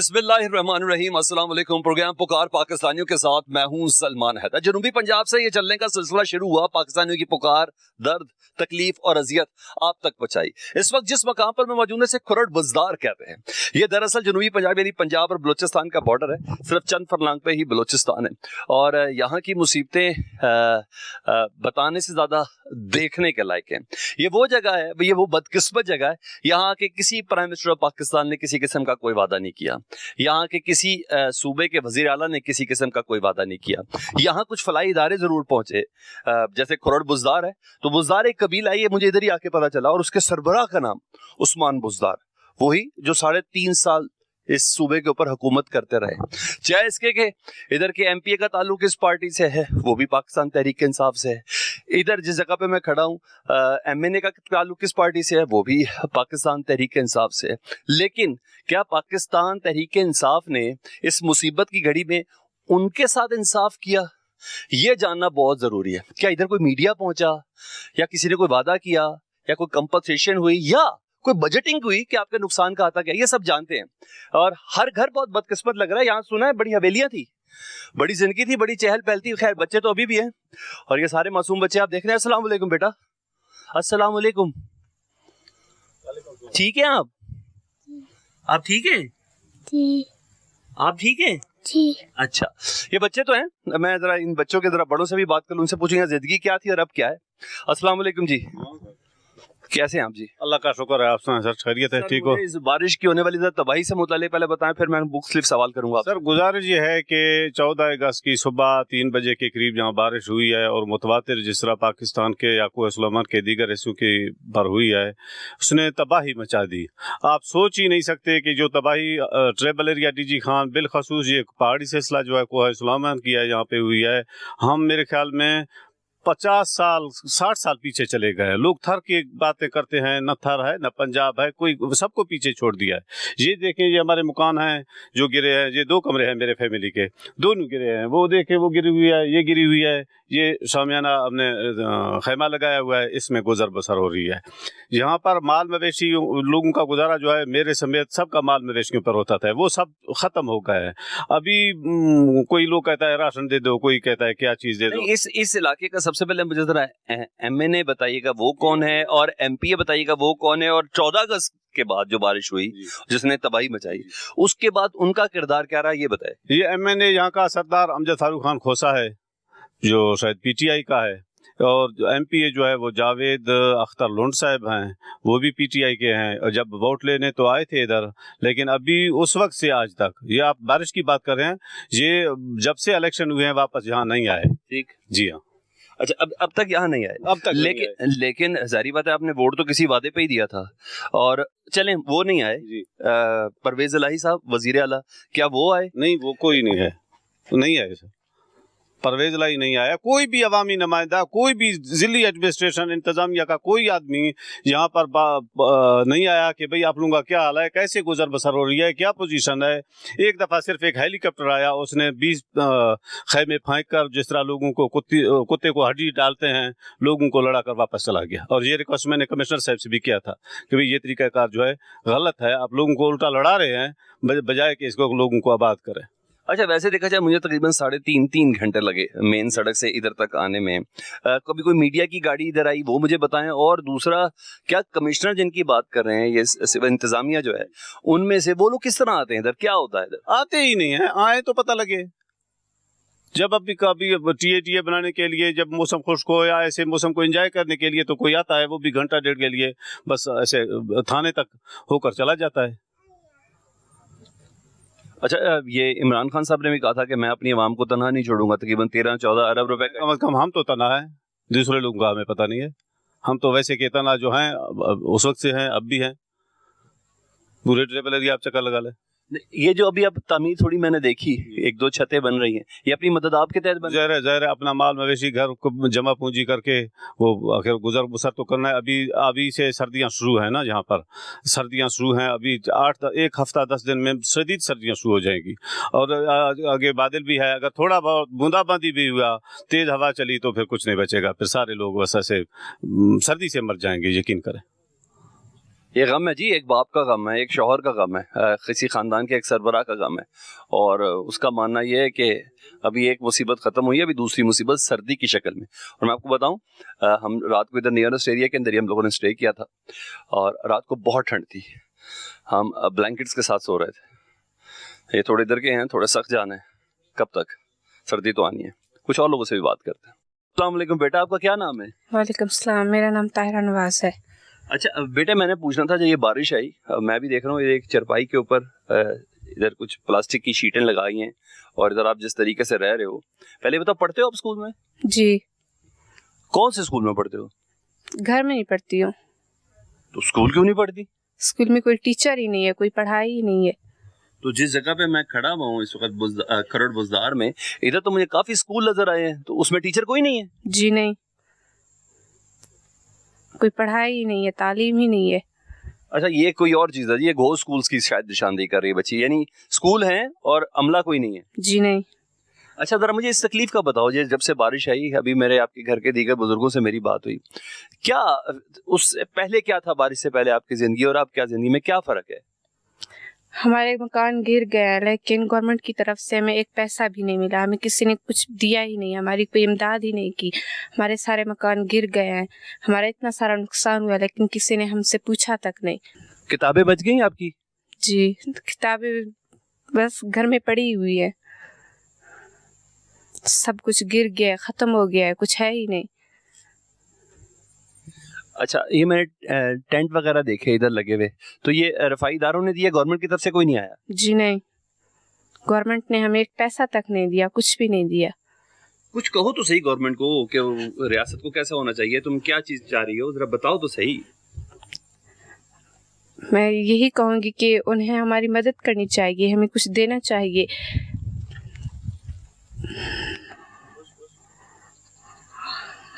बिस्मिल्लाहिर्रहमानिर्रहीम, अस्सलाम वालेकुम। प्रोग्राम पुकार पाकिस्तानियों के साथ मैं हूं सलमान हैदर। जनूबी पंजाब से ये चलने का सिलसिला शुरू हुआ। पाकिस्तानियों की पुकार, दर्द, तकलीफ और अजियत आप तक पहुंचाई। इस वक्त जिस मकाम पर मैं मौजूद है इसे खुरड़ बुज़दार कहते हैं। ये दरअसल जनूबी पंजाब यानी पंजाब और बलोचिस्तान का बॉर्डर है। सिर्फ चंद फरलांग पे ही बलोचिस्तान है और यहाँ की मुसीबतें बताने से ज्यादा देखने के लायक है। ये वो जगह है, ये वो बदकिस्मत जगह है। यहाँ के किसी प्राइम मिनिस्टर ऑफ पाकिस्तान ने किसी किस्म का कोई वादा नहीं किया। यहाँ के किसी सूबे के वजीर आला ने किसी किस्म का कोई वादा नहीं किया। यहाँ कुछ फलाई इदारे जरूर पहुंचे, जैसे खुरड़ बुज़दार है तो बुज़दार एक कबीला है, ये मुझे इधर ही आके पता चला, और उसके सरबराह का नाम उस्मान बुज़दार, वही जो 3.5 साल इस सूबे के ऊपर हुकूमत करते रहे। चाहे इसके के इधर के एमपीए का ताल्लुक इस पार्टी से है, वो भी पाकिस्तान तहरीक इंसाफ से है। इधर जिस जगह पे मैं खड़ा हूँ एमएनए का ताल्लुक किस पार्टी से है, वो भी पाकिस्तान तहरीक इंसाफ से है। लेकिन क्या पाकिस्तान तहरीक इंसाफ ने इस मुसीबत की घड़ी में उनके साथ इंसाफ किया, ये जानना बहुत जरूरी है। क्या इधर कोई मीडिया पहुंचा, या किसी ने कोई वादा किया, या कोई कंपनसेशन हुई, या कोई बजटिंग हुई कि आपके नुकसान का आता क्या, ये सब जानते हैं। और हर घर बहुत बदकिस्मत लग रहा है। यहाँ सुना है बड़ी हवेलियां थी, बड़ी जिंदगी थी, बड़ी चहल पहल थी। खैर बच्चे तो अभी भी हैं, और ये सारे मासूम बच्चे आप देख रहे हैं। अस्सलाम वालेकुम बेटा, अस्सलाम वालेकुम। ठीक है आप ठीक है? आप ठीक है? अच्छा, ये बच्चे तो हैं। मैं जरा इन बच्चों के जरा बड़ों से भी बात कर लूं, उनसे पूछूंगा जिंदगी क्या थी और अब क्या है। अस्सलाम वालेकुम जी, कैसे हैं आप जी? अल्लाह का शुक्र है, आप सुनाएं सर, खैरियत है? ठीक हो? इस बारिश की होने वाली तबाही से मुताल्लिक़ पहले बताएं, फिर मैं बुक स्लिप सवाल करूंगा। सर गुजारिश ये है कि 14 अगस्त की सुबह 3 बजे के करीब जहाँ बारिश हुई है और मुतवातिर जिस तरह पाकिस्तान के याकूब इस्लामान के दीगर हिस्सों की पर हुई है, उसने तबाही मचा दी। आप सोच ही नहीं सकते कि जो तबाही ट्रेबल एरिया डीजी खान बिलखसूस ये पहाड़ी सिलसिला जो है कोह इस्लामान की है, यहाँ पे हुई है, हम मेरे ख्याल में 50 साल 60 साल पीछे चले गए। लोग थर की बातें करते हैं, न थर है न पंजाब है, कोई सबको पीछे छोड़ दिया है। ये देखें, ये हमारे मकान हैं जो गिरे हैं, ये 2 कमरे हैं मेरे फैमिली के, दोनों गिरे हैं। वो देखें, वो गिरी हुई है, ये गिरी हुई है, ये शामियाना हमने खैमा लगाया हुआ है, इसमें गुजर बसर हो रही है। यहाँ पर माल मवेशी लोगों का गुजारा जो है, मेरे समेत सबका माल मवेशियों पर होता था, वो सब खत्म हो गए हैं। अभी कोई लोग कहता है राशन दे दो, कोई कहता है क्या चीज दे दो। इस इलाके का सबसे पहले मुझे जरा एमएनए बताइएगा वो कौन है, और एमपीए बताइएगा वो कौन है, और 14 अगस्त के बाद जो बारिश हुई जिसने तबाही मचाई, उसके बाद उनका किरदार क्या रहा, ये बताए। ये एमएनए यहाँ का सरदार अमजद फारूक खान खोसा है, जो शायद पीटीआई का है, और एमपीए जो है वो जावेद अख्तर लुंड साहब हैं, वो भी पीटीआई के हैं। और जब वोट लेने तो आए थे इधर, लेकिन अभी उस वक्त से आज तक, ये आप बारिश की बात कर रहे हैं, ये जब से इलेक्शन हुए हैं वापस यहाँ नहीं आए। ठीक, जी हाँ। अच्छा, अब तक यहाँ नहीं आए, अब तक लेकिन जारी बात है, आपने वोट तो किसी वादे पे ही दिया था, और चलें वो नहीं आए। परवेज इलाही साहब वजीर आला, क्या वो आए? नहीं, वो कोई नहीं है, नहीं आए सर। परवेज लाई नहीं आया, कोई भी अवामी नुमाइंदा, कोई भी जिली एडमिनिस्ट्रेशन इंतजामिया का कोई आदमी यहाँ पर नहीं आया कि भाई आप लोगों का क्या हाल है, कैसे गुजर बसर हो रही है, क्या पोजीशन है। एक दफ़ा सिर्फ एक हेलीकॉप्टर आया, उसने 20 खैमे फेंक कर जिस तरह लोगों को कुत्ते को हड्डी डालते हैं, लोगों को लड़ा कर वापस चला गया। और ये रिक्वेस्ट मैंने कमिश्नर साहब से भी किया था कि भाई ये तरीक़ाकार जो है गलत है, आप लोगों को उल्टा लड़ा रहे हैं बजाय कि इसको लोगों को आबाद करें। अच्छा, वैसे देखा जाए मुझे तकरीबन 3.5 घंटे लगे मेन सड़क से इधर तक आने में। कभी कोई मीडिया की गाड़ी इधर आई, वो मुझे बताएं। और दूसरा, क्या कमिश्नर जिनकी बात कर रहे हैं, ये सिविल इंतजामिया जो है, उनमें से वो लोग किस तरह आते हैं इधर, क्या होता है इधर? आते ही नहीं है, आए तो पता लगे। जब अभी कभी टीए बनाने के लिए, जब मौसम खुश्क हो या ऐसे मौसम को एंजॉय करने के लिए, तो कोई आता है, वो भी घंटा डेढ़ के लिए, बस ऐसे थाने तक होकर चला जाता है। अच्छा, ये इमरान खान साहब ने भी कहा था कि मैं अपनी आवाम को तनहा नहीं छोड़ूंगा, तकरीबन 13-14 अरब रुपए कम से कम हम तो तनहा है, दूसरे लोगों का हमें पता नहीं है। हम तो वैसे के तना जो हैं उस वक्त से हैं, अब भी हैं, पूरे ट्रेवल एरिया आप चक्कर लगा लें। ये जो अभी अब तामीर थोड़ी मैंने देखी, 1-2 छतें बन रही हैं, ये अपनी मदद आपके तहत बन? ज़ाहिर है अपना माल मवेशी घर को जमा पूंजी करके वो आखिर गुजर बसर तो करना है। अभी से सर्दियां शुरू हैं ना, यहाँ पर सर्दियां शुरू हैं, अभी 1 हफ्ता 10 दिन में शदीद सर्दियां शुरू हो जाएंगी, और आगे बादल भी है। अगर थोड़ा बहुत बूंदाबांदी भी हुआ, तेज़ हवा चली, तो फिर कुछ नहीं बचेगा, फिर सारे लोग बस ऐसे सर्दी से मर जाएंगे, यकीन करें। ये गम है जी, एक बाप का गम है, एक शौहर का गम है, किसी ख़ानदान के एक सरबराह का गम है। और उसका मानना ये है कि अभी एक मुसीबत ख़त्म हुई है, अभी दूसरी मुसीबत सर्दी की शक्ल में। और मैं आपको बताऊं, हम रात को इधर नियरेस्ट एरिया के अंदर ही हम लोगों ने स्टे किया था और रात को बहुत ठंड थी। हम ब्लैंकेट्स के साथ सो रहे थे। ये थोड़े इधर के हैं, थोड़े सख्त जान है, कब तक सर्दी तो आनी है। कुछ और लोगों से भी बात करते हैं। अस्सलाम वालेकुम बेटा, आपका क्या नाम है? वालेकुम सलाम, मेरा नाम ताहिरा नवाज है। अच्छा बेटे, मैंने पूछना था, जब ये बारिश आई, मैं भी देख रहा हूँ एक चरपाई के ऊपर इधर कुछ प्लास्टिक की शीटें लगाई हैं और इधर आप जिस तरीके से रह रहे हो, पहले बताओ पढ़ते हो आप स्कूल में? जी। कौन से स्कूल में पढ़ते हो? घर में नहीं पढ़ती हूँ। तो स्कूल क्यों नहीं पढ़ती? स्कूल में कोई टीचर ही नहीं है, कोई पढ़ाई ही नहीं है। तो जिस जगह पे मैं खड़ा हुआ हूँ इस वक्त खरड़ बुज़दार में, इधर तो मुझे काफी स्कूल नजर आए हैं, तो उसमें टीचर कोई नहीं है? जी नहीं, कोई पढ़ाई ही नहीं है, तालीम ही नहीं है। अच्छा, ये कोई और चीज है जी, ये घोष स्कूल्स की शायद निशानदेही कर रही है बच्ची, यानी स्कूल हैं और अमला कोई नहीं है। जी नहीं। अच्छा, जरा मुझे इस तकलीफ का बताओ, जब से बारिश आई, अभी मेरे आपके घर के दीगर बुजुर्गों से मेरी बात हुई, क्या उससे पहले क्या था, बारिश से पहले आपकी जिंदगी और आपकी जिंदगी में क्या फर्क है? हमारे मकान गिर गया है, लेकिन गवर्नमेंट की तरफ से हमें एक पैसा भी नहीं मिला, हमें किसी ने कुछ दिया ही नहीं, हमारी कोई इमदाद ही नहीं की। हमारे सारे मकान गिर गए हैं, हमारा इतना सारा नुकसान हुआ, लेकिन किसी ने हमसे पूछा तक नहीं। किताबें बच गई आपकी? जी, किताबें बस घर में पड़ी हुई है, सब कुछ गिर गया, खत्म हो गया है, कुछ है ही नहीं। अच्छा, ये मैंने टेंट वगैरह देखे इधर लगे हुए, तो ये रफाई इदारों ने दिए, गवर्नमेंट की तरफ से कोई नहीं आया? जी नहीं, गवर्नमेंट ने हमें एक पैसा तक नहीं दिया, कुछ भी नहीं दिया। कुछ कहो तो सही गवर्नमेंट को कि रियासत को कैसा होना चाहिए, तुम क्या चीज चाह रही हो, जरा बताओ तो सही। मैं यही कहूँगी कि उन्हें हमारी मदद करनी चाहिए, हमें कुछ देना चाहिए।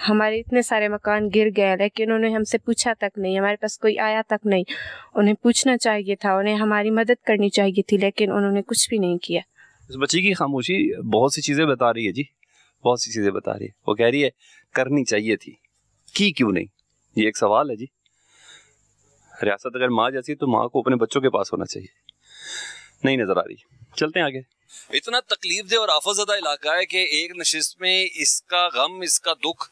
हमारे इतने सारे मकान गिर गए, लेकिन उन्हें हमसे पूछा तक नहीं, हमारे पास कोई आया तक नहीं। उन्हें पूछना चाहिए था, उन्हें हमारी मदद करनी चाहिए थी, लेकिन उन्होंने कुछ भी नहीं किया। इस बच्ची की खामोशी बहुत सी चीजें बता रही है जी, बहुत सी चीजें बता रही है। वो कह रही है करनी चाहिए थी, की क्यों नहीं? ये एक सवाल है जी। रियासत अगर माँ जैसी, तो माँ को अपने बच्चों के पास होना चाहिए। नहीं नजर आ रही, चलते हैं आगे। इतना तकलीफ दे और आफतज़दा इलाका है कि एक नशिस्त में इसका गम, इसका दुख,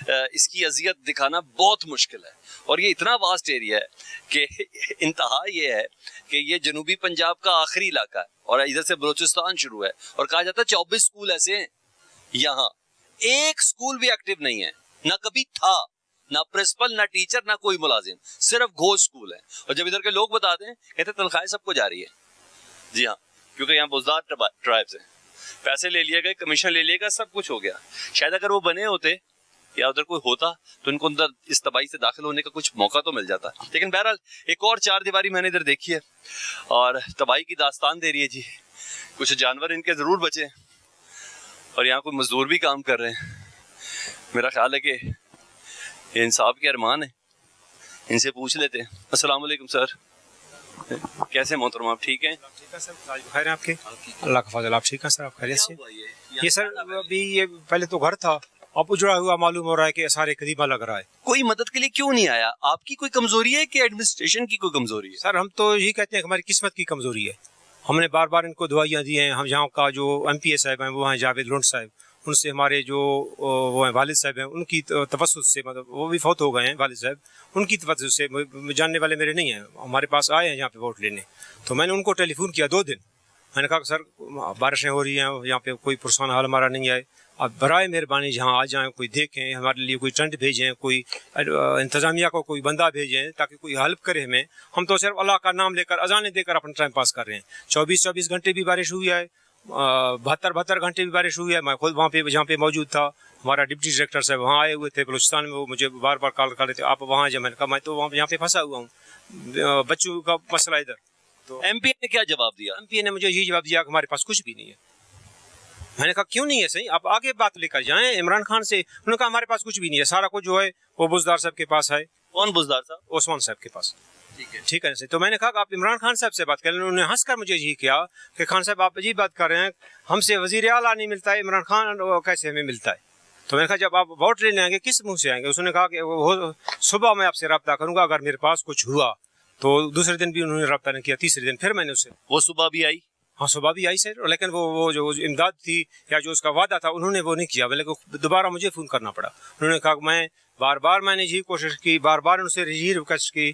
इसकी अजियत दिखाना बहुत मुश्किल है। और ये इतना वास्ट एरिया है कि इंतहा ये है कि ये जनूबी पंजाब का आखिरी इलाका है और इधर से बलूचिस्तान शुरू है। और कहा जाता है 24 स्कूल ऐसे हैं, यहाँ एक स्कूल भी एक्टिव नहीं है, ना कभी था, ना प्रिंसिपल, ना टीचर, ना कोई मुलाजिम, सिर्फ घोष स्कूल है। और जब इधर के लोग बताते हैं, कहते तनख्वाहें सबको जा रही है। जी हाँ, क्योंकि यहाँ बुज़दार ट्राइब्स हैं, पैसे ले लिए गए, कमीशन ले लिया गया, सब कुछ हो गया। शायद अगर वो बने होते या उधर कोई होता तो इनको अंदर इस तबाही से दाखिल होने का कुछ मौका तो मिल जाता। लेकिन बहरहाल एक और चार दीवारी मैंने इधर देखी है और तबाही की दास्तान दे रही है जी। कुछ जानवर इनके जरूर बचे और यहाँ कोई मजदूर भी काम कर रहे हैं। मेरा ख्याल है कि ये इंसाफ के अरमान है, इनसे पूछ लेते हैं। अस्सलाम वालेकुम सर, कैसे मोहतरम, आप ठीक हैं? ठीक है सर, खैर है आपके? अल्लाह का फजल, आप ठीक है सर? आप खैरियत से? ये सर अभी ये पहले तो घर था, अब उजड़ा हुआ मालूम हो रहा है कि सारे कदीमा लग रहा है। कोई मदद के लिए क्यों नहीं आया? आपकी कोई कमजोरी है कि एडमिनिस्ट्रेशन की कोई कमजोरी है? सर हम तो यही कहते हैं कि हमारी किस्मत की कमजोरी है। हमने बार बार इनको दवाइयाँ दी हैं। हम यहाँ का जो MPA साहब हैं वो हैं जावेद लुंड साहब, उनसे हमारे जो वो हैं वालिद साहब हैं, उनकी तवस्सुस से, मतलब वो भी फौत हो गए हैं वालिद साहब, उनकी तवस्सुस से, जानने वाले मेरे नहीं हैं, हमारे पास आए हैं यहाँ पे वोट लेने। तो मैंने उनको टेलीफोन किया 2 दिन, मैंने कहा सर बारिशें हो रही हैं, यहाँ पे कोई पुरसान हाल हमारा नहीं आए, अब बराए मेहरबानी जहाँ आ जाएँ, कोई देखें, हमारे लिए कोई टेंट भेजें, कोई इंतज़ामिया को कोई बंदा भेजें ताकि कोई हेल्प करे हमें। हम तो सिर्फ अल्लाह का नाम लेकर, अजानें देकर अपना टाइम पास कर रहे हैं। 24-24 घंटे भी बारिश हुई है, 72 घंटे भी बारिश हुई है। मैं खुद वहाँ पे जहाँ पे मौजूद था, हमारा डिप्टी डायरेक्टर साहब वहाँ आए हुए थे बलूचिस्तान में, वो मुझे बार बार कॉल कर रहे थे आप वहाँ जाए। मैंने कहा मैं तो वहाँ यहाँ पे फंसा हुआ हूँ, बच्चों का मसला इधर। तो MPA ने क्या जवाब दिया? MPA ने मुझे यही जवाब दिया कि हमारे पास कुछ भी नहीं है। मैंने कहा क्यों नहीं है? सही, आप आगे बात लेकर जाएं इमरान खान से। उन्होंने कहा हमारे पास कुछ भी नहीं है, सारा कुछ जो है वो बुज़दार साहब के पास है। कौन बुज़दार साहब? ओस्मान साहब के पास। ठीक है सही। तो मैंने कहा कि आप इमरान खान साहब से बात करें। उन्होंने हंसकर मुझे यही किया कि खान साहब आप अजीब बात कर रहे हैं, हमसे वज़ीर आला नहीं मिलता है, इमरान खान कैसे हमें मिलता है? तो मैंने कहा जब आप वोट लेने आएंगे किस मुँह से आएंगे? उसने कहा कि वो सुबह मैं आपसे रब्ता करूँगा, अगर मेरे पास कुछ हुआ तो दूसरे दिन भी उन्होंने रब्ता नहीं किया, तीसरे दिन फिर मैंने उससे, वो सुबह भी आई? हाँ सुबह भी आई सर, लेकिन वो जो इमदाद थी या जो उसका वादा था उन्होंने वो नहीं किया, बल्कि दोबारा मुझे फ़ोन करना पड़ा। उन्होंने कहा कि मैं बार बार मैंने यही कोशिश की, बार बार उनसे यही रिक्वेस्ट की,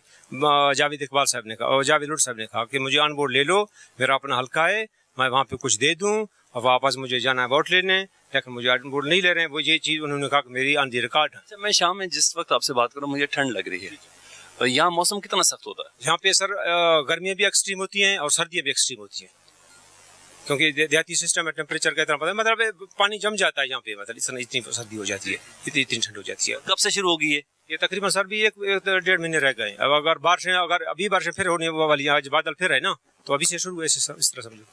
जावेद इकबाल साहब ने कहा और जावेद लुट साहब ने कहा कि मुझे ऑन बोर्ड ले लो, मेरा अपना हल्का है, मैं वहाँ पे कुछ दे दूँ और वापस मुझे जाना है वोट लेने, लेकिन मुझे ऑन बोर्ड नहीं ले रहे हैं। वो ये चीज़ उन्होंने कहा कि मेरी ऑन दी रिकॉर्ड है। अच्छा, मैं शाम में जिस वक्त आपसे बात करूँ मुझे ठंड लग रही है, और यहाँ मौसम कितना सख्त होता है? यहाँ पे सर गर्मियाँ भी एक्सट्रीम होती हैं और सर्दियाँ भी एक्सट्रीम होती हैं, क्योंकि देहाती सिस्टम में टेम्परेचर का इतना पता है, मतलब पानी जम जाता है यहाँ पे, मतलब इतनी सर्दी हो जाती है, इतनी ठंड हो जाती है। कब से शुरू होगी ये? तकरीबन सर भी एक 1.5 महीने रह गए। अब अगर बारिशें, अगर अभी बारिशें फिर होने वाली हैं, आज बादल फिर है ना, तो अभी से शुरू है इस तरह समझो।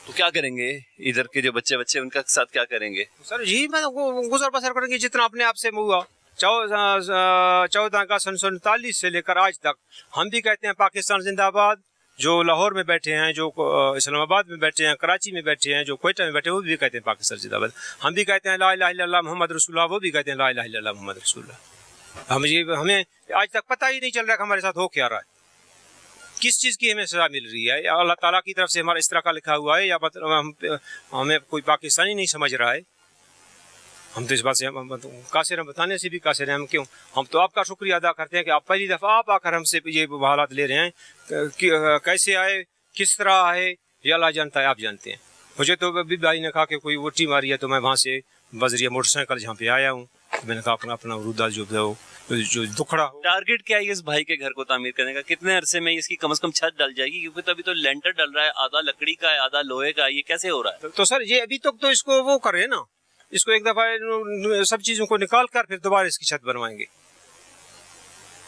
तो क्या करेंगे इधर के जो बच्चे उनका साथ क्या करेंगे? सर यही मैं गुजर बसर करेंगे जितना अपने आप से हुआ। 14 अगस्त 1939 से लेकर आज तक हम भी कहते हैं पाकिस्तान जिंदाबाद। जो लाहौर में बैठे हैं, जो इस्लामाबाद में बैठे हैं, कराची में बैठे हैं, जो कोयटा में बैठे हैं, वो भी कहते हैं पाकिस्तान जिंदाबाद। हम भी कहते हैं ला इलाहा इल्लल्लाह मुहम्मद रसूलुल्लाह, वो भी कहते हैं ला इलाहा इल्लल्लाह मुहम्मद रसूलुल्लाह। हमें आज तक पता ही नहीं चल रहा कि हमारे साथ हो क्या रहा है, किस चीज़ की हमें सजा मिल रही है। अल्लाह ताला की तरफ से हमारा इस तरह का लिखा हुआ है, या मतलब हमें कोई पाकिस्तानी नहीं समझ रहा है। हम तो इस बात से कासिर हम बताने से भी कासिर हैं। हम क्यों, हम तो आपका शुक्रिया अदा करते हैं कि आप पहली दफ़ा आप आकर हमसे ये हालात ले रहे हैं। कैसे आए, किस तरह आए, ये अल्लाह जानता है, आप जानते हैं। मुझे तो अभी भाई ने कहा कि कोई वोटी मारी है, तो मैं वहाँ से बजरिया मोटरसाइकिल जहाँ पे आया हूँ, मैंने कहा अपना रुदा जो है वो जो दुखड़ा हो। टारगेट क्या है इस भाई के घर को तामीर करने का? कितने अरसे में इसकी कम से कम छत डल जाएगी? क्योंकि तभी तो लेंटर डल रहा है, आधा लकड़ी का है, आधा लोहे का है, ये कैसे हो रहा है? तो सर ये अभी तक तो इसको वो कर रहे हैं ना, इसको एक दफ़ा सब चीज़ों को निकाल कर फिर दोबारा इसकी छत बनवाएंगे।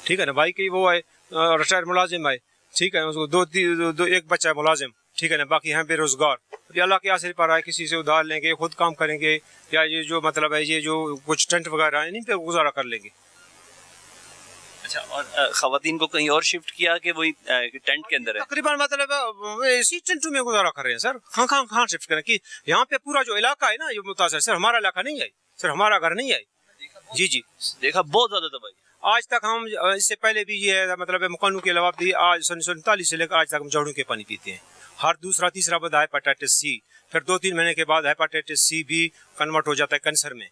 ठीक है ना, भाई की वो है रिटायर्ड मुलाजिम है, ठीक है, उसको दो एक बच्चा है मुलाजिम, ठीक है ना, बाकी हैं बेरोजगार। ये अल्लाह के आसरे पर आए, किसी से उधार लेंगे, खुद काम करेंगे, या ये जो मतलब है ये जो कुछ टेंट वगैरह है, नहीं पे गुजारा कर लेंगे। अच्छा, और खवातीन को कहीं और शिफ्ट किया कि वही टेंट के अंदर है? तकरीबन मतलब इसी टेंट में गुजारा कर रहे हैं सर। कहाँ शिफ्ट करें कि यहाँ पे पूरा जो इलाका है ना ये मुतासर, सर हमारा इलाका नहीं है, सर हमारा घर नहीं है। जी देखा बहुत ज्यादा तबाही। आज तक हम, इससे पहले भी ये है मतलब मुकानों के अलावा भी आज 1939 से लेकर आज तक हम झाड़ू के पानी पीते हैं। हर दूसरा तीसरा बंदा हेपेटाइटिस सी, फिर 2-3 महीने के बाद हेपेटाइटिस सी भी कन्वर्ट हो जाता है कैंसर में।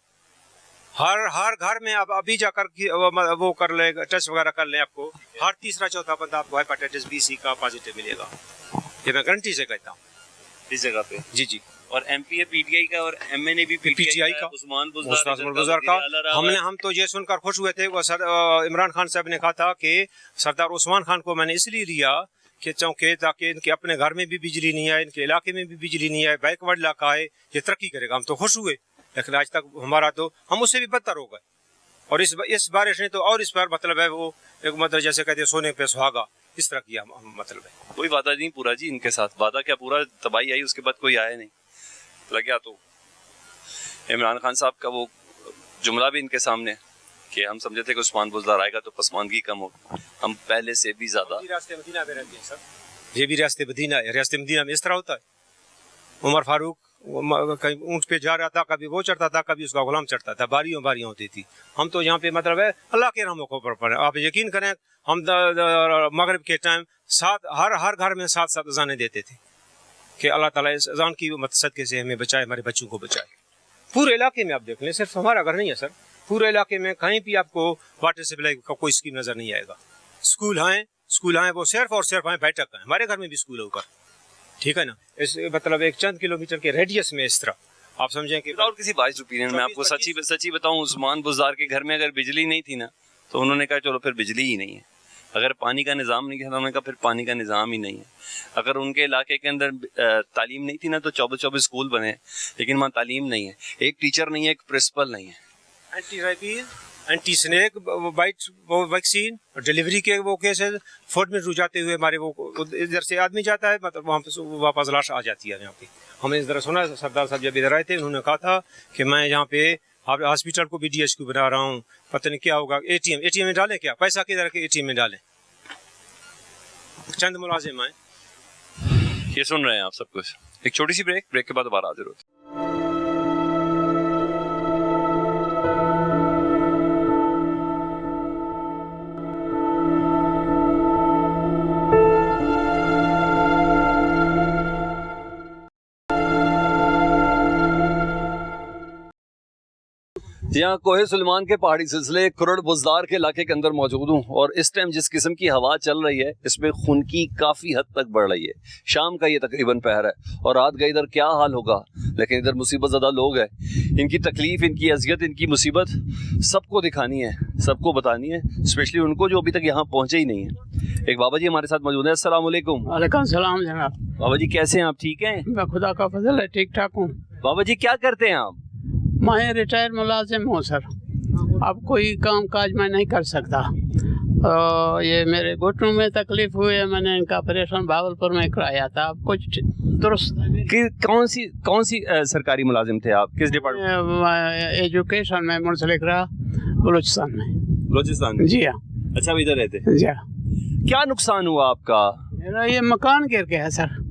हर घर में आप अभी जाकर वो कर ले, टेस्ट वगैरह कर ले, आपको हर तीसरा चौथा बंदा आपको हेपेटाइटिस बी सी का पॉजिटिव मिलेगा, ये मैं गारंटी से कहता हूँ इस जगह पे। जी। और एमपी पीटीआई का और एमएनए भी पीटीआई का, उस्मान बुज़दार का हम तो ये सुनकर खुश हुए थे। वो इमरान खान साहब ने कहा था कि सरदार उस्मान खान को मैंने इसलिए लिया कि चौंके ताकि इनके अपने घर में भी बिजली नहीं आए, इनके इलाके में भी बिजली नहीं आए, बैकवर्ड इलाका है, ये तरक्की करेगा। हम तो खुश हुए, लेकिन आज तक हमारा तो हम उससे भी बदतर हो गए। और इस बारिश ने तो और इस बार मतलब है वो एक मतलब जैसे कहते हैं सोने पे सुहागा, इस तरह किया मतलब है। कोई वादा नहीं पूरा जी इनके साथ, वादा क्या पूरा, तबाही आई उसके बाद कोई आया नहीं। लग गया तो इमरान खान साहब का वो जुमला भी इनके सामने कि हम समझे थे कि उस्मान बुज़दार आएगा तो पसमानदगी कम हो, हम पहले से भी ज्यादा। रास्ते मदीना में रहते हैं सर, ये भी रास्ते मदीना है। रास्ते मदीना में इस तरह होता है। उमर फारूक कहीं ऊँट पे जा रहा था, कभी वो चढ़ता था, कभी उसका गुलाम चढ़ता था, बारियां होती थी। हम तो यहाँ पे मतलब है अल्लाह के रहमों को पढ़े। आप यकीन करें हम मगरिब के टाइम हर घर में 7 अज़ानें देते थे कि अल्लाह ताला इस अज़ान की सदक़े से हमें बचाए, हमारे बच्चों को बचाए। पूरे इलाके में आप देख लें, सिर्फ हमारा घर नहीं है सर, पूरे इलाके में कहीं भी आपको वाटर सप्लाई का कोई स्कीम नज़र नहीं आएगा। स्कूल हैं वो सिर्फ और सिर्फ हैं बैठक हैं, हमारे घर में भी स्कूल होगा, ठीक है ना। इस मतलब एक चंद किलोमीटर के रेडियस में इस तरह आप समझें कि और किसी बाइस ओपिनियन में आपको सच्ची बताऊं, उस्मान बुज़दार के घर में अगर बिजली नहीं थी ना तो उन्होंने कहा चलो फिर बिजली ही नहीं है। अगर पानी का निज़ाम नहीं था उन्होंने कहा फिर पानी का निज़ाम ही नहीं है। अगर उनके इलाके के अंदर तालीम नहीं थी ना तो 24 स्कूल बने, लेकिन वहाँ तालीम नहीं है, एक टीचर नहीं है, एक प्रिंसिपल नहीं है। Anti rabies, anti snake bite vaccine और डिलीवरी के वो केसेस 4 मिनट रुझाते हुए हमारे वो इधर से आदमी जाता है, मतलब वहाँ पे वापस लाश आ जाती है। यहाँ पे हमें इस तरह सुना, सरदार साहब जब इधर आए थे उन्होंने कहा था कि मैं यहाँ पे हॉस्पिटल को भी DHQ बना रहा हूँ, पता नहीं क्या होगा। ATM में डालें, क्या पैसा किधर के ATM में डालें। चंद मुलाजिम आए, ये सुन रहे हैं आप सब कुछ। एक छोटी सी ब्रेक के बाद दोबारा हाजिर होते हैं। यहाँ कोहे सुलेमान के पहाड़ी सिलसिले कुरड़ बुज़दार के इलाके के अंदर मौजूद हूँ और इस टाइम जिस किस्म की हवा चल रही है इसमें खून की काफ़ी हद तक बढ़ रही है। शाम का ये तकरीबन पहर है और रात का इधर क्या हाल होगा, लेकिन इधर मुसीबत ज़्यादा लोग हैं। इनकी तकलीफ, इनकी अजियत, इनकी मुसीबत सबको दिखानी है, सबको बतानी है, स्पेशली उनको जो अभी तक यहाँ पहुँचे ही नहीं है। एक बाबा जी हमारे साथ मौजूद है। अस्सलाम वालेकुम। वालेकुम सलाम जनाब। बाबा जी कैसे हैं आप, ठीक हैं? मैं खुदा का फजल है ठीक ठाक हूँ। बाबा जी क्या करते हैं आप? मैं रिटायर मुलाजिम हूँ सर। अब कोई काम काज मैं नहीं कर सकता। ये मेरे घुटनों में तकलीफ हुई है, मैंने इनका ऑपरेशन भावलपुर में कराया था। अब कुछ दुरुस्त। कौन सी सरकारी मुलाजिम थे आप, किस डिपार्टमेंट? एजुकेशन में मुंसलिक रहा, बलूचिस्तान में। बलूचिस्तान में? जी हाँ। अच्छा, आप इधर रहते? जी हाँ। क्या नुकसान हुआ आपका? मेरा ये मकान गिर गया सर।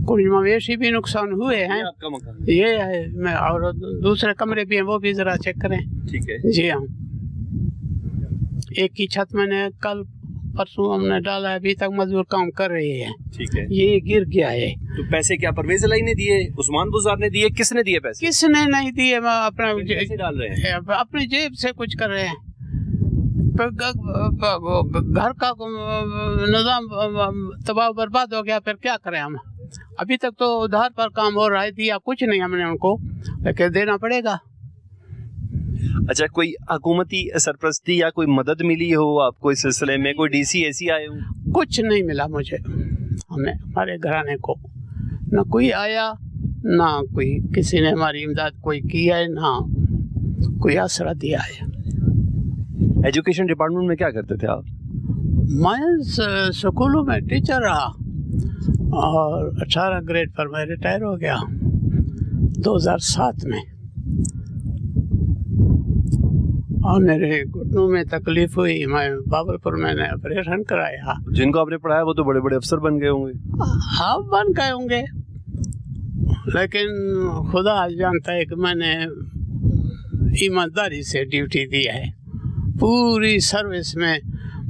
कुछ मवेशी भी नुकसान हुए हैं। आपका मकान? ये है मैं, और दूसरे कमरे भी हैं, वो भी जरा चेक करें। ठीक है जी हाँ। एक की छत मैंने कल परसों हमने डाला है, अभी तक मजदूर काम कर रहे हैं। ठीक है। ये गिर गया है। तो पैसे क्या परवेज अलाई ने दिए, उस्मान बुज़दार ने दिए, किसने दिए पैसे? किसने नहीं दिए, मैं अपना कैसे डाल रहे हैं? अपनी जेब से कुछ कर रहे हैं। घर का निजाम तबाह बर्बाद हो गया, फिर क्या करें हम? अभी तक तो उधार पर काम हो रहा है, दिया कुछ नहीं हमने उनको, लेकिन देना पड़ेगा। अच्छा, कोई हुकूमती सरपरस्ती या कोई मदद मिली हो आपको इस सिलसिले में? कोई डीसी ऐसी आए हो? कुछ नहीं मिला मुझे, हमें, हमारे घराने को ना कोई आया, ना कोई किसी ने हमारी इमदाद कोई की है, ना कोई आसरा दिया है। एजुकेशन डिपार्टमेंट में क्या करते थे आप? मैं स्कूलों में टीचर रहा और 18 ग्रेड पर मैं रिटायर हो गया 2007 में। और मेरे घुटनों में तकलीफ हुई, मैं भावलपुर मैंने ऑपरेशन कराया। जिनको आपने पढ़ाया वो तो बड़े बड़े अफसर बन गए होंगे। हाँ, बन गए होंगे, लेकिन खुदा जानता है कि मैंने ईमानदारी से ड्यूटी दी है। पूरी सर्विस में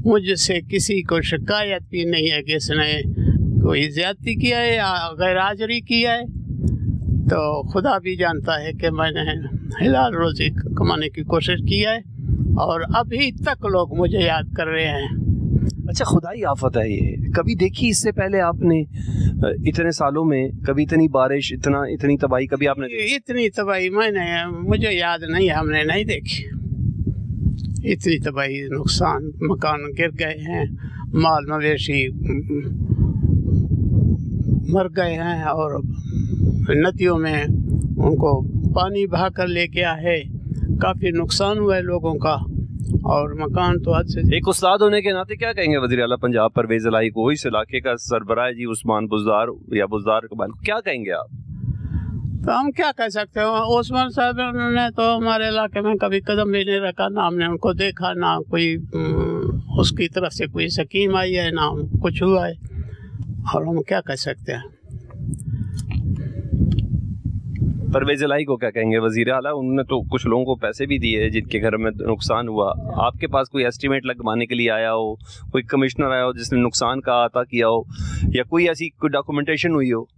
मुझसे किसी को शिकायत भी नहीं है कि इसने कोई ज्यादती किया है या गैर हाजिरी किया है। तो खुदा भी जानता है कि मैंने हिलाल रोजी कमाने की कोशिश की है और अभी तक लोग मुझे याद कर रहे हैं। अच्छा, खुदाई आफत है ये। कभी देखी इससे पहले आपने इतने सालों में कभी इतनी बारिश, इतनी तबाही कभी आपने देखी? इतनी तबाही मुझे याद नहीं है, हमने नहीं देखी। इतनी तबाही, नुकसान, मकान गिर गए हैं, माल मवेशी मर गए हैं और नदियों में उनको पानी बहा कर ले गया है। काफ़ी नुकसान हुआ है लोगों का और मकान तो हद से। एक उस्ताद होने के नाते क्या कहेंगे वज़ीर आला पंजाब परवेज अलाई को, इस इलाके का सरबराह जी उस्मान बुज़दार या बुज़दार कबाल को, क्या कहेंगे आप? तो हम क्या कह सकते हैं? उस्मान साहब ने तो हमारे इलाके में कभी कदम भी नहीं रखा, ना हमने उनको देखा, ना कोई उसकी तरफ से कोई स्कीम आई है, ना कुछ हुआ है, और हम क्या कह सकते हैं? परवेज अलाई को क्या कहेंगे वज़ीर आला? उन्होंने तो कुछ लोगों को पैसे भी दिए जिनके घर में नुकसान हुआ। आपके पास कोई एस्टीमेट लगवाने के लिए आया हो, कोई कमिश्नर आया हो जिसने नुकसान का अता किया हो, या कोई ऐसी कोई डॉक्यूमेंटेशन हुई हो?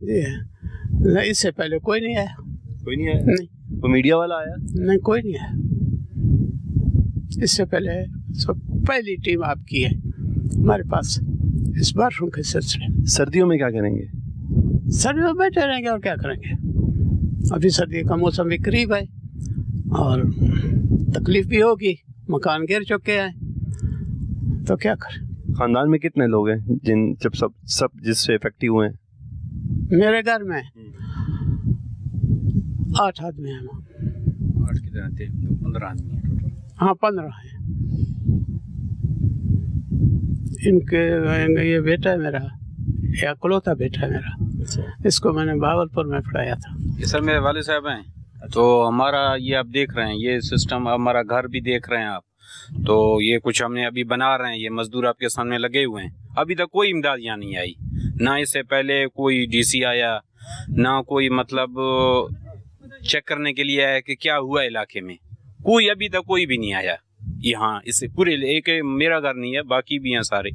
नहीं, इससे पहले कोई नहीं आया। कोई नहीं आया? नहीं। कोई मीडिया वाला आया? नहीं, कोई नहीं आया। इससे पहले पहली टीम आपकी है हमारे पास इस बारिशों के सिलसिले में। सर्दियों में क्या करेंगे? सर्दियों में बैठे रहेंगे और क्या करेंगे? अभी सर्दी का मौसम भी करीब है और तकलीफ भी होगी, मकान गिर चुके हैं, तो क्या करें? खानदान में कितने लोग हैं जब सब जिससे इफेक्टिव हुए हैं? मेरे घर में 8 आदमी हैं। 8 कितने थे? 15 आदमी हैं। हाँ, 15 हैं। इनके ये बेटा है मेरा, या इकलौता बेटा है मेरा। इसको मैंने भावलपुर में पढ़ाया था। ये सर मेरे वाले साहब हैं। तो हमारा ये आप देख रहे हैं, ये सिस्टम, हमारा घर भी देख रहे हैं आप। तो ये कुछ हमने अभी बना रहे हैं, ये मजदूर आपके सामने लगे हुए हैं। अभी तक कोई इमदाद यहाँ नहीं आई, ना इससे पहले कोई डीसी आया, ना कोई मतलब चेक करने के लिए आया कि क्या हुआ इलाके में। कोई अभी तक कोई भी नहीं आया यहाँ। इससे पूरे एक मेरा घर नहीं है, बाकी भी हैं सारे,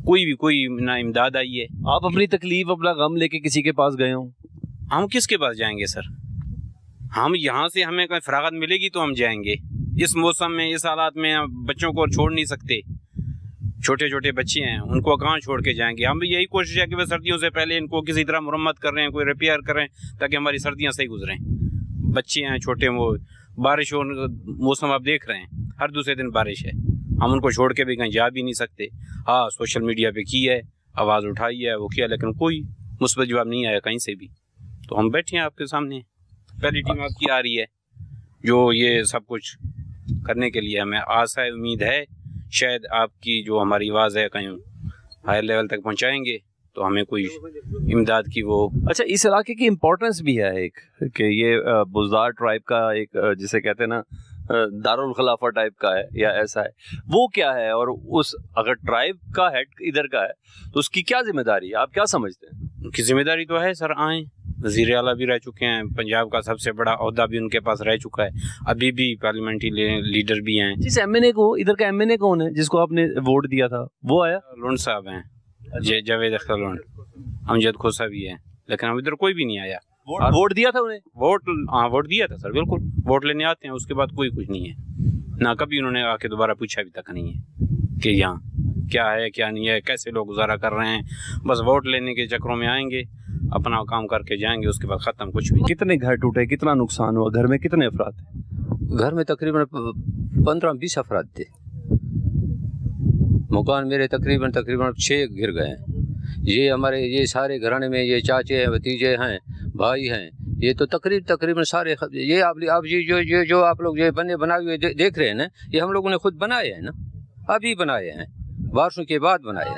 कोई ना इमदाद आई है। आप अपनी तकलीफ, अपना गम लेके किसी के पास गए हो? हम किसके पास जाएंगे सर? हम यहाँ से हमें कोई फरागत मिलेगी तो हम जाएंगे। इस मौसम में, इस हालात में हम बच्चों को छोड़ नहीं सकते। छोटे छोटे बच्चे हैं, उनको कहाँ छोड़ के जाएंगे। हम भी यही कोशिश है कि वह सर्दियों से पहले इनको किसी तरह मुरम्मत कर रहे हैं, कोई रिपेयर करें, ताकि हमारी सर्दियाँ सही गुजरें। बच्चे हैं छोटे, वो बारिश हो, मौसम आप देख रहे हैं, हर दूसरे दिन बारिश है। हम उनको छोड़ के भी कहीं जा भी नहीं सकते। हाँ, सोशल मीडिया पे की है, आवाज़ उठाई है, वो किया, लेकिन कोई मुस्बत जवाब नहीं आया कहीं से भी। तो हम बैठे हैं आपके सामने, पहली टीम आपकी आ रही है जो ये सब कुछ करने के लिए। हमें आशा है, उम्मीद है, शायद आपकी जो हमारी आवाज़ है कहीं हायर लेवल तक पहुंचाएंगे तो हमें कोई इमदाद की वो। अच्छा, इस इलाके की इम्पोर्टेंस भी है एक कि ये बुज़दार ट्राइब का एक जिसे कहते हैं ना दारुल खिलाफा टाइप का है या ऐसा है, वो क्या है? और उस अगर ट्राइब का हेड इधर का है तो उसकी क्या जिम्मेदारी है, आप क्या समझते हैं? उनकी जिम्मेदारी तो है सर, आए वज़ीर आला भी रह चुके हैं, पंजाब का सबसे बड़ा ओहदा भी उनके पास रह चुका है, अभी भी पार्लियामेंट्री लीडर भी हैं। जिस एमएनए को, इधर का एमएनए कौन है जिसको आपने वोट दिया था, वो आया? लोन साहब हैं, जावेद अख्तर लोन, अमजद खोसा भी है, लेकिन अब इधर कोई भी नहीं आया। वोट दिया था उन्हें? वोट दिया था सर, बिल्कुल वोट लेने आते हैं, उसके बाद कोई कुछ नहीं है ना, कभी उन्होंने आके दोबारा पूछा अभी तक नहीं है कि यहाँ क्या है क्या नहीं है, कैसे लोग गुजारा कर रहे हैं। बस वोट लेने के चक्रों में आएंगे, अपना काम करके जाएंगे, उसके बाद ख़त्म, कुछ भी। कितने घर टूटे, कितना नुकसान हुआ, घर में कितने अफराद थे? घर में तकरीबन 15-20 अफराद थे। मकान मेरे तकरीबन 6 गिर गए हैं। ये हमारे ये सारे घराने में ये चाचे हैं, भतीजे हैं, भाई हैं, ये तो तकरीबन सारे ये आप ये जो आप लोग ये बनाए हुए देख रहे हैं ना, ये हम लोगों ने खुद बनाए हैं ना, अभी बनाए हैं, बारिशों के बाद बनाए हैं।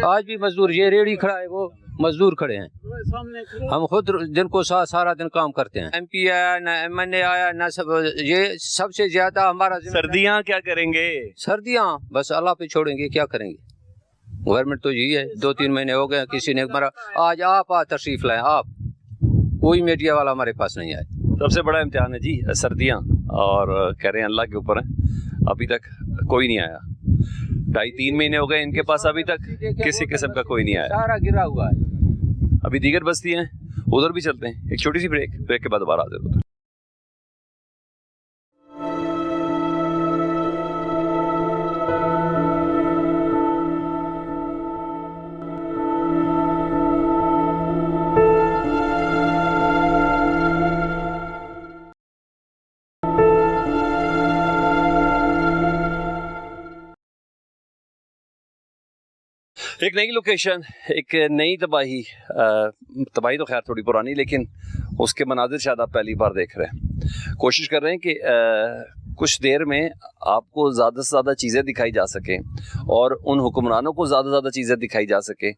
आज भी मजदूर, ये रेडी खड़ा है, वो मजदूर खड़े हैं। हम खुद दिन को सारा दिन काम करते हैं। MP आया ना, MNA आया ना, सब ये सबसे ज्यादा हमारा। सर्दियाँ क्या करेंगे? सर्दियाँ बस अल्लाह पे छोड़ेंगे, क्या करेंगे। गवर्नमेंट तो यही है, 2-3 महीने हो गए, किसी ने मरा। आज आप तशरीफ लाए, आप, कोई मीडिया वाला हमारे पास नहीं आए। सबसे बड़ा इम्तिहान है जी सर्दियाँ, और कह रहे हैं अल्लाह के ऊपर है, अभी तक कोई नहीं आया। 2.5-3 महीने हो गए इनके पास, अभी तक किसी किस्म का कोई नहीं आया, सारा गिरा हुआ है। अभी दीगर बस्ती हैं, उधर भी चलते हैं। एक छोटी सी ब्रेक के बाद दोबारा हाजिर होते हैं। एक नई लोकेशन, एक नई तबाही तो खैर थोड़ी पुरानी, लेकिन उसके मनाजिर शायद आप पहली बार देख रहे हैं। कोशिश कर रहे हैं कि कुछ देर में आपको ज़्यादा से ज़्यादा चीज़ें दिखाई जा सकें और उन हुक्मरानों को ज़्यादा से ज़्यादा चीज़ें दिखाई जा सकें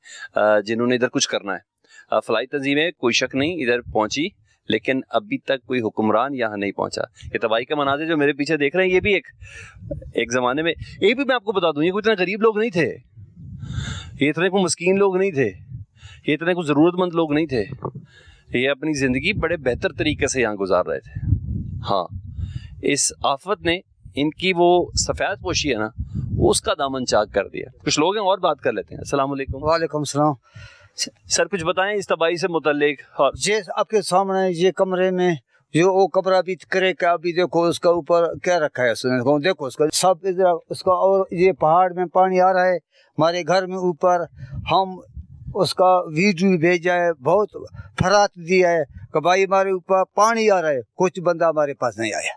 जिन्होंने इधर कुछ करना है। फ़लाई तंजीमें कोई शक नहीं इधर पहुँची, लेकिन अभी तक कोई हुक्मरान यहाँ नहीं पहुँचा। ये तबाही का मनाजिर जो मेरे पीछे देख रहे हैं, ये भी एक ज़माने में, ये भी मैं आपको बता दूँ, ये कोई इतना गरीब लोग नहीं थे, ये इतने को मस्कीन लोग नहीं थे, ये इतने को ज़रूरतमंद लोग नहीं थे। ये अपनी ज़िंदगी बड़े बेहतर तरीके से यहाँ गुजार रहे थे। हाँ, इस आफत ने इनकी वो सफ़ेद पोशी है ना, वो उसका दामन चाक कर दिया। कुछ लोग हैं और बात कर लेते हैं। अस्सलाम वालेकुम। वालेकुम सलाम। सर कुछ बताएं इस तबाही से मुतल्लिक। और ये आपके सामने ये कमरे में जो वो कमरा भी करे का, अभी देखो उसका ऊपर क्या रखा है उसने, देखो उसका सब इधर उसका, और ये पहाड़ में पानी आ रहा है हमारे घर में ऊपर। हम उसका वीडियो भेजा है, बहुत फरात दिया है कि भाई हमारे ऊपर पानी आ रहा है, कुछ बंदा हमारे पास नहीं आया,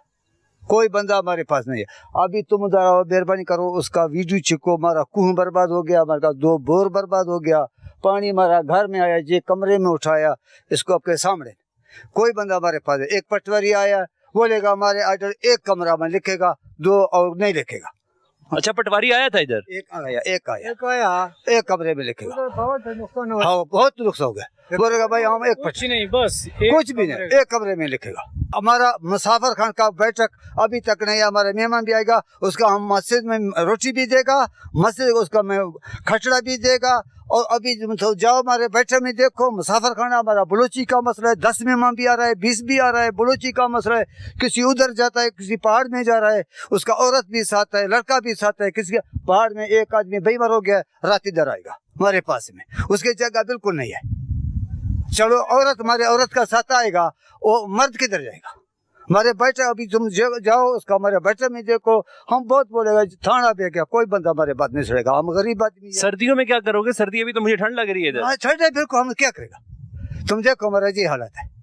कोई बंदा हमारे पास नहीं है। अभी तुम जरा मेहरबानी करो, उसका वीडियो छिको। हमारा कुएं बर्बाद हो गया, हमारा 2 बोर बर्बाद हो गया, पानी हमारा घर में आया, ये कमरे में उठाया, इसको आपके सामने। कोई बंदा हमारे पास है। एक पटवारी आया, बोलेगा हमारे ऑर्डर एक कमरा में लिखेगा, 2 और नहीं लिखेगा। अच्छा, पटवारी आया था इधर? एक आया, एक कमरे में लिखेगा। हाँ, बहुत नुकसान हो गया। बोलेगा भाई हम एक कुछ नहीं, बस कुछ भी नहीं, एक कमरे में लिखेगा। हमारा मुसाफिर खान का बैठक अभी तक नहीं, हमारा मेहमान भी आएगा, उसका हम मस्जिद में रोटी भी देगा, मस्जिद उसका में खचड़ा भी देगा। और अभी तो जाओ हमारे बैठक में देखो, मुसाफिर खाना हमारा बलोची का मसला है, 10 मेहमान भी आ रहा है, 20 भी आ रहा है, बलोची का मसला है। किसी उधर जाता है, किसी पहाड़ में जा रहा है, उसका औरत भी साथ है, लड़का भी साथ है। किसी पहाड़ में एक आदमी बेईमान हो गया, रात इधर आएगा हमारे पास में, उसकी जगह बिल्कुल नहीं है। चलो औरत हमारे औरत का साथ आएगा, वो मर्द किधर जाएगा? हमारे बेटा अभी तुम जाओ उसका, हमारे बेटे में देखो, हम बहुत बोलेगा थाना पे क्या, कोई बंदा हमारे बात नहीं सुनेगा, हम गरीब आदमी। सर्दियों में क्या करोगे? सर्दी अभी तो मुझे ठंड लग रही है इधर। ठंड है, फिर को हम क्या करेगा? तुम देखो हमारा ये हालत है।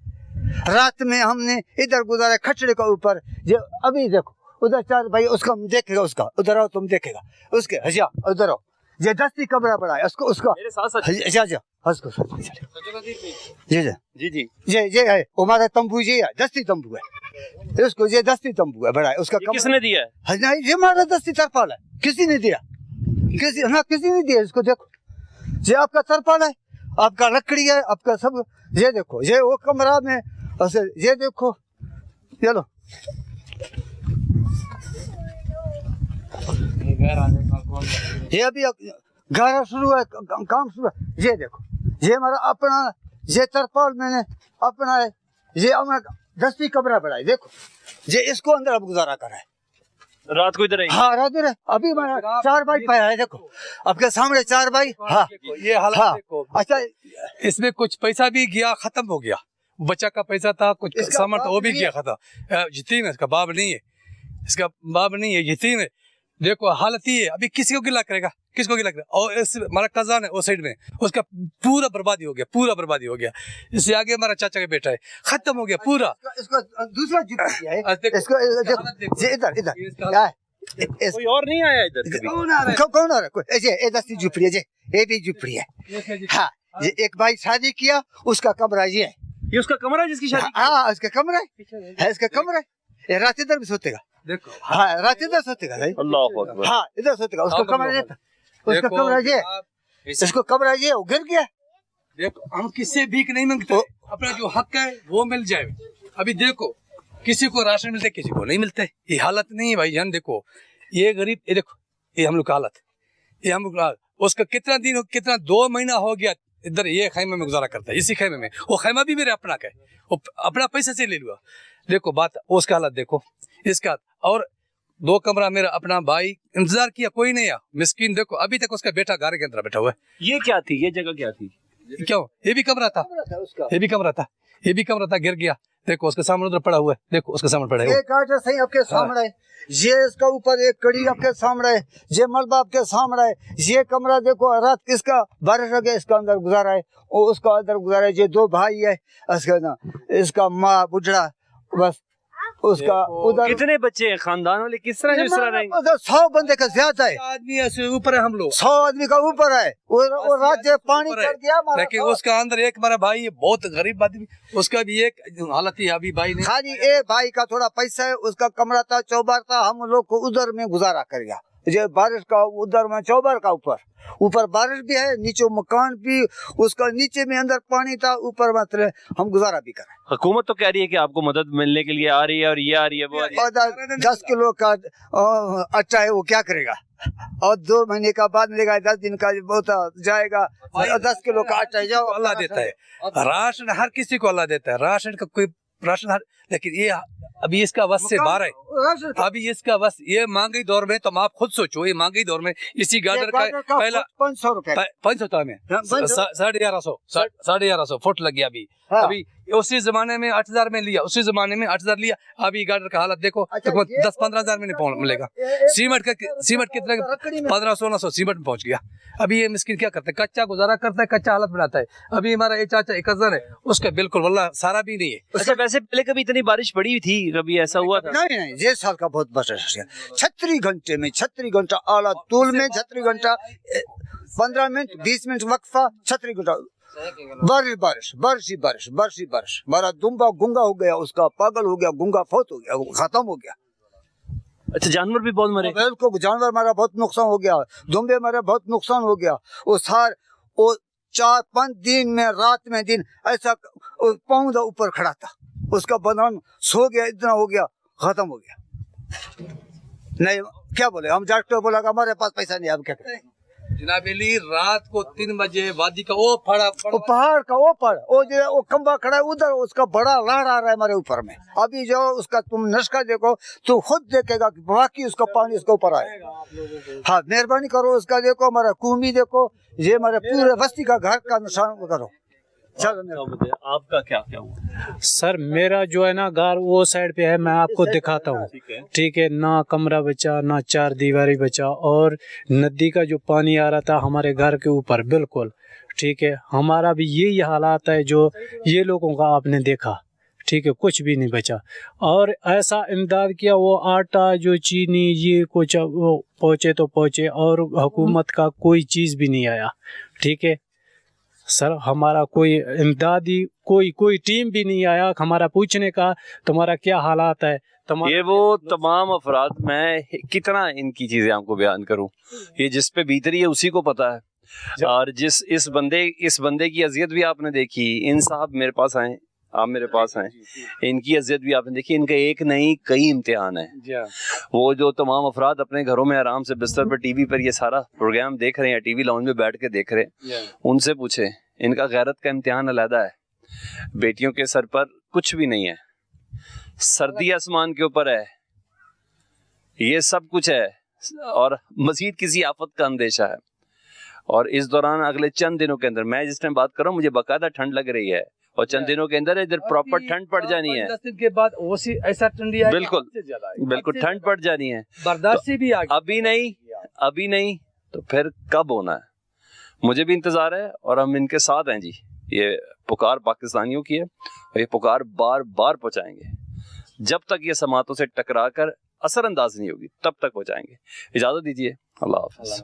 रात में हमने इधर गुजारा खचड़े का ऊपर, जो अभी देखो उधर चार भाई, उसका देखेगा, उसका उधर आओ तुम देखेगा, उसके हजा उधर आओ, ये दस्ती कमरा बड़ा है उसको, उसका मेरे साथ साथ जा जा हंसको जी जी जी ये है हमारा तंबू, ये है दस्ती तंबू है, इसको ये दस्ती तंबू है बड़ा है, उसका किसने दिया है? नहीं ये हमारा दस्ती तरपाल है, किसी ने दिया, किसी ने दिया, इसको देखो, ये आपका तरपाल है, आपका लकड़ी है, आपका सब, ये देखो, ये वो कमरा में, ये देखो, चलो ये अभी गारा शुरू है, काम शुरू है, ये देखो, ये हमारा अपना, ये तरपाल मैंने अपना है, ये हमारा दस्ती कमरा बड़ा है, देखो, ये इसको अंदर अब गुजारा कर रहा है। रात को इधर आई? हाँ रात में अभी हमारा 4 भाई पाया है, देखो आपके सामने 4 भाई। हाँ ये हालत हाँ, देखो। अच्छा इसमें कुछ पैसा भी गया, खत्म हो गया, बच्चा का पैसा था, कुछ सामान था, वो भी गया खत्म। यतीम है, इसका बाप नहीं है, इसका बाप नहीं है, यतीम है। देखो हालत ये है, अभी किसी को गिला करेगा, किसको गिला करेगा? और इस हमारा कजान है वो साइड में, उसका पूरा बर्बादी हो गया, पूरा बर्बादी हो गया। इससे आगे हमारा चाचा का बेटा है, खत्म हो गया पूरा। इसको दूसरा झुपड़ी है, इसको इधर इधर कोई और नहीं आया इधर? कौन आ रहा है? कोई ये दस्ती झुपड़ी है, ये भी झुपड़ी है। हाँ ये एक भाई शादी किया, उसका कमरा ये है, ये उसका कमरा है जिसकी शादी? हाँ इसका कमरा है, इसका कमरा है, ये रात इधर भी सोतेगा, देखो हाँ रात इधर सोतेगा, अल्लाह अकबर। हाँ इधर सोतेगा, उसका कमरा ये था, उसका कमरा ये, इसको कमरा ये, वो गिर गया। देखो हम किससे भीख नहीं मांगते, अपना जो हक है वो मिल जाए। अभी देखो किसी को राशन मिलता है, किसी को नहीं मिलता है, ये हालत नहीं है भाई जान। देखो ये गरीब, ये देखो ये हम लोग का हालत, ये हम लोग, उसका कितना दिन, कितना 2 महीना हो गया इधर ये खैमे में गुजारा करता है, इसी खैमे में। वो खैमा भी मेरे अपना का है, वो अपना पैसे से ले लूँगा। देखो बात, उसका हालत देखो इसका, और 2 कमरा मेरा अपना भाई, इंतजार किया कोई नहीं आया, मिस्किन। देखो अभी तक उसका बेटा घर के अंदर बैठा हुआ है। ये क्या थी? ये जगह क्या थी? क्यों? ये भी कमरा था, ये भी कमरा था, ये भी कमरा था, गिर गया। देखो उसके सामने उधर पड़ा हुआ है, देखो उसके सामने पड़ा है। ये कांटा सही आपके सामने है, ये इसका ऊपर एक कड़ी आपके सामने है, ये मलबा आपके सामने है, ये कमरा देखो रात किसका बारिश हो गया, इसका अंदर गुजारा है, और उसका अंदर गुजारा है। ये 2 भाई है, इसका ना, इसका माँ बुढ़ा, बस उसका उधर। कितने बच्चे हैं खानदान वाले? किस तरह जिस तरह नहीं? 100 बंदे का ज्यादा है, आदमी ऐसे ऊपर है, हम लोग 100 आदमी का ऊपर है, वो रात जब पानी चढ़ गया, लेकिन उसका अंदर एक हमारा भाई बहुत गरीब आदमी, उसका भी एक हालत ही अभी भाई ने। खाली एक भाई का थोड़ा पैसा है, उसका कमरा था, चौबार था, हम लोग को उधर में गुजारा कर गया। ये बारिश का उधर में चौबार का ऊपर बारिश भी है, नीचे मकान भी, उसका नीचे में अंदर पानी था, ऊपर मतलब हम गुजारा भी कर। हुकूमत तो कह रही है कि आपको मदद मिलने के लिए आ रही है, और ये आ रही है, वो आ रही है। 10 किलो का अच्छा है, वो क्या करेगा? और 2 महीने का बाद मिलेगा, 10 दिन का बहुत जाएगा, 10 किलो का आटा है, जाओ अल्लाह देता है राशन, हर किसी को अल्लाह देता है राशन का, कोई राशन हर, लेकिन ये अभी इसका बस से बाहर है, अभी इसका बस, ये महंगाई दौर में, तो आप खुद सोचो, ये महंगाई दौर में इसी गाजर का पहला 500 रुपए, 500 में 1150 फुट लग गया अभी। हाँ। अभी उसी जमाने में 8000 में लिया, उसी जमाने में 8000 लिया, अभी गाजर का हालत देखो, अच्छा, तो 10-15 हजार में नहीं मिलेगा। सीमेंट कितने 1500-1600 सीमेंट में पहुंच गया। अभी ये मिस्किन क्या करता है, कच्चा गुजारा करता है, कच्चा हालत बनाता है। अभी हमारा एक चाचा, एक कजन है, उसका बिल्कुल वल्लाह सारा भी नहीं है। अच्छा वैसे पहले कभी इतनी बारिश पड़ी थी, कभी ऐसा हुआ था? नहीं, ये साल का बहुत बारिश है। 36 घंटे में 36 घंटा आला तूल में, 36 घंटा 15 मिनट 20 मिनट वक्फा, 36 घंटा बारिश। हमारा दुम्बा गुंगा हो गया, उसका पागल हो गया, गुंगा फौत हो गया, वो खत्म हो गया। अच्छा जानवर भी बहुत मरे? बिल्कुल, जानवर हमारा बहुत नुकसान हो गया, दुम्बे हमारा बहुत नुकसान हो गया। वो 4-5 दिन में, रात में दिन ऐसा पौधा ऊपर खड़ा था, उसका बदन सो गया, इतना हो गया, खत्म हो गया। नहीं क्या बोले, हम डॉक्टर बोला हमारे पास पैसा नहीं, अब क्या करें? जनाब अली रात को 3 बजे वादी का वो पहाड़ का ऊपर वो खंबा खड़ा है उधर, उसका बड़ा लहर आ रहा है हमारे ऊपर में। अभी जो उसका तुम नक्शा देखो तो खुद देखेगा कि बाकी उसका पानी उसके ऊपर आएगा। हाँ मेहरबानी करो, उसका देखो, हमारा कुमी देखो, ये हमारे पूरे बस्ती का घर का निशान करो, आपका क्या क्या हुआ? सर मेरा जो है ना घर वो साइड पे है, मैं आपको दिखाता हूँ। ठीक है, ना कमरा बचा ना चार दीवारी बचा, और नदी का जो पानी आ रहा था हमारे घर के ऊपर बिल्कुल। ठीक है, हमारा भी यही हालात है जो ये लोगों का आपने देखा। ठीक है, कुछ भी नहीं बचा। और ऐसा इमदाद किया, वो आटा जो चीनी ये कुछ वो पहुँचे तो पहुँचे, और हुकूमत का कोई चीज़ भी नहीं आया। ठीक है सर, हमारा कोई इमदादी कोई टीम भी नहीं आया हमारा पूछने का तुम्हारा क्या हालात है। ये वो तमाम अफराद, मैं कितना इनकी चीजें आपको बयान करूं, ये जिस पे बीत रही है उसी को पता है। और जिस इस बंदे की अजियत भी आपने देखी। इन साहब मेरे पास आए, आप मेरे पास हैं, इनकी अजियत भी आपने देखी। इनका एक नहीं कई इम्तिहान है। वो जो तमाम अफराद अपने घरों में आराम से बिस्तर पर टीवी पर ये सारा प्रोग्राम देख रहे हैं, टीवी लाउंज में बैठ के देख रहे हैं, उनसे पूछे, इनका गैरत का इम्तिहान अलहदा है। बेटियों के सर पर कुछ भी नहीं है, सर्दी आसमान के ऊपर है, ये सब कुछ है, और मजीद किसी आफत का अंदेशा है। और इस दौरान अगले चंद दिनों के अंदर, मैं जिस टाइम बात कर रहा हूँ मुझे बाकायदा ठंड लग रही है, और चंद दिनों के अंदर इधर प्रॉपर ठंड पड़ जानी है। 10 दिन के बाद ऐसा ठंडी आएगी, बिल्कुल ठंड पड़ जानी है, बर्दाश्त से भी आगे। अभी नहीं तो फिर कब होना है? मुझे भी इंतजार है, और हम इनके साथ हैं जी। ये पुकार पाकिस्तानियों की है, और ये पुकार बार बार पहुंचाएंगे। जब तक ये समातों से टकरा कर असर अंदाज नहीं होगी तब तक पहुंचाएंगे। इजाजत दीजिए, अल्लाह हाफ़िज़।